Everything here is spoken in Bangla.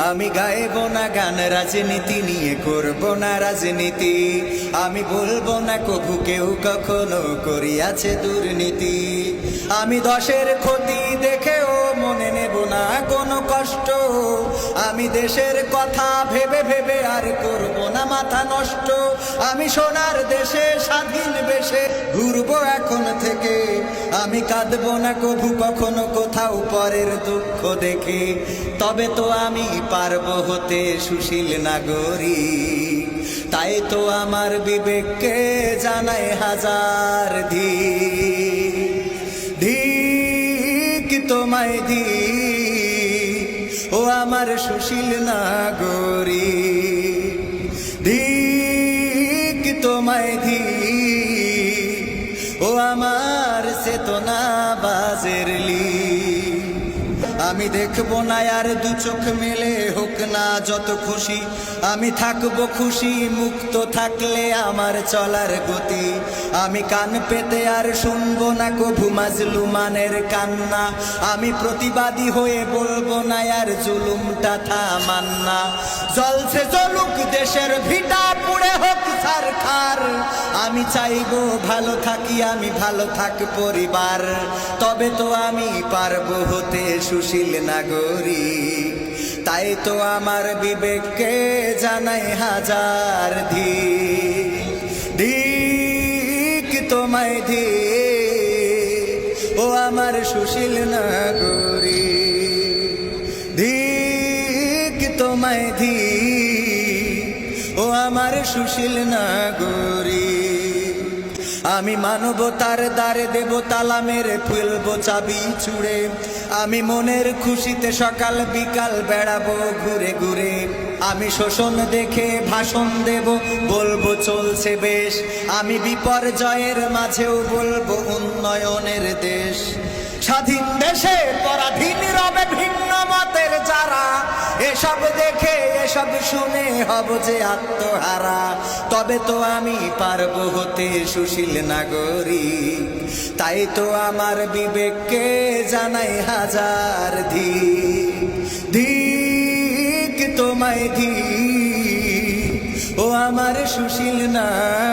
আমি গাইব না গান রাজনীতি নিয়ে, করব না রাজনীতি। আমি বলবো না কভু কেউ কখনো করিয়াছে দুর্নীতি। আমি দশের ক্ষতি দেখেও মনে নেব না কোনো কষ্ট। আমি দেশের কথা ভেবে ভেবে আর করব না মাথা নষ্ট। আমি সোনার দেশে স্বাধীন বেশে ঘুরবো এখন থেকে। আমি কাঁদবো না কভু কখনো কোথাও পরের দুঃখ দেখে। তবে তো আমি পারবো হতে সুশীল নাগরিক। তাই তো আমার বিবেককে জানাই হাজার ধিক। ধিক তোমায় ধিক, ও আমার সুশীল নাগরিক। ধিক তোমায় ধিক, ও আমার চেতনা বাজের লিক। আমি দেখবো না আর দু চোখ মেলে, হোক না যত খুশি। আমি থাকবো খুশি মুক্ত থাকলে আমার চলার গতি। আমি কান পেতে আর শুনবো না কভু মাজলুমানের কান্না। আমি প্রতিবাদী হয়ে বলবো না আর জুলুমটা থামান না। জলছে জ্বলুক দেশের ভিটা, পুড়ে হোক ছারখার। আমি চাইবো ভালো থাকি, আমি ভালো থাক পরিবার। তবে তো আমি পারবো হতে সুশীল নাগরিক। তাই তো আমার বিবেককে জানাই হাজার ধিক। ধিক তোমায় ধিক, ও আমার সুশীল নাগরিক। ধিক তোমায় ধিক, ও আমার সুশীল নাগরিক। আমি মানবতার দ্বারে দেব তালা মেরে, ফেলবো চাবি ছুঁড়ে। আমি মনের খুশিতে সকাল বিকাল বেড়াবো ঘুরে ঘুরে। আমি শোষণ দেখে ভাষণ দেব, বলবো চলছে বেশ। আমি বিপর্যয়ের মাঝেও বলবো উন্নয়নের দেশ। স্বাধীন দেশে পরাধীন রবে ভিন্ন মতের যারা। এসব দেখে এসব শুনে হব যে আত্মহারা। তবে তো আমি পারবো হতে সুশীল নাগরিক। তাই তো আমার বিবেককে জানাই হাজার ধিক। ধিক তোমায় ধিক, ও আমার সুশীল নাগরিক।